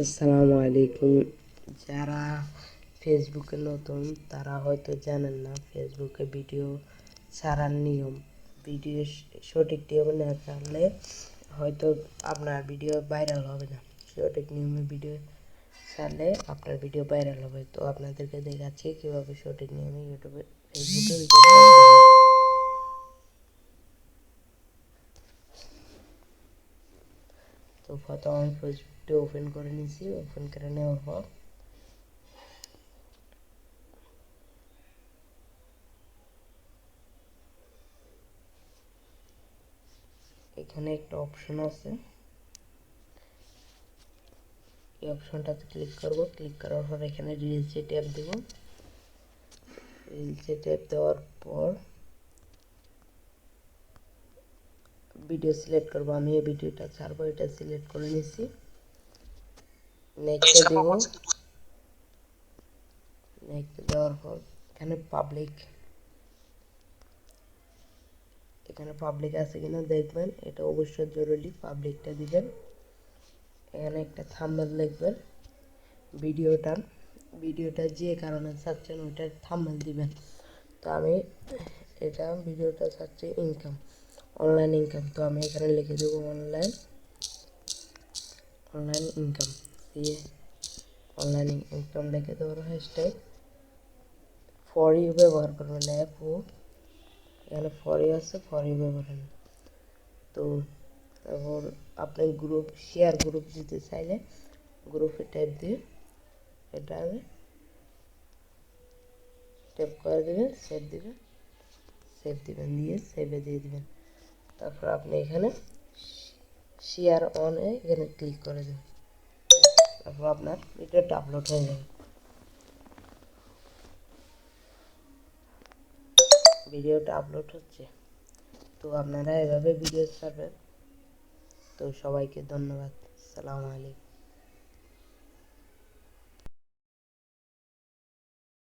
আসসালামু আলাইকুম। যারা ফেসবুকে নতুন তারা হয়তো জানেন না ফেসবুকে ভিডিও ছাড়ার নিয়ম। ভিডিও সঠিক নিয়মে না ছাড়লে হয়তো আপনার ভিডিও ভাইরাল হবে না। সঠিক নিয়মে ভিডিও ছাড়লে আপনার ভিডিও ভাইরাল হবে। তো আপনাদেরকে দেখাচ্ছি কীভাবে সঠিক নিয়মে ফেসবুকে ভিডিও ছাড়তে হয়। তো প্রথম আমি ফেসবুকটা ওপেন করে নিয়েছি। ওপেন করে নেওয়ার পর এখানে একটা অপশন আছে, এই অপশনটাতে ক্লিক করব। ক্লিক করার পর এখানে রিলসে ট্যাপ দেব। রিলসে ট্যাপ দেওয়ার পর ভিডিও সিলেক্ট করব। আমি এই ভিডিওটা ছাড়বো, এটা সিলেক্ট করে নিচ্ছি। নেক্সট দেব। নেক্সট দেওয়ার পর এখানে পাবলিক আছে কিনা দেখবেন, এটা অবশ্যই জরুরি, পাবলিকটা দিবেন। এখানে একটা থাম্বনেল লিখবেন। ভিডিওটা যে কারণে ছাড়ছেন ওইটার থাম্বনেল দিবেন। তো আমি ভিডিওটা ছাড়ছি অনলাইন ইনকাম। তো আমি এখানে লিখে দেবো অনলাইন ইনকাম। অনলাইন ইনকাম লিখে দেওয়ার হ্যাশট্যাগ ফর ইউ ব্যবহার করবেন। এখানে ফর ইউ আছে, ফর ইউ ব্যবহার। তো তারপর আপনি শেয়ার গ্রুপ দিতে চাইলে গ্রুপে ট্যাপ দিয়ে এটা ট্যাপ করে দেবেন, সেভ দিবেন দিয়ে সেভে দিয়ে দিবেন। তারপর আপনি এখানে শেয়ার অনে এখানে ক্লিক করে দেবেন। তারপর আপনার ভিডিওটা আপলোড হয়ে যাবে। ভিডিওটা আপলোড হচ্ছে। তো আপনারা এভাবে ভিডিও ছাড়বেন। তো সবাইকে ধন্যবাদ। আসসালামু আলাইকুম।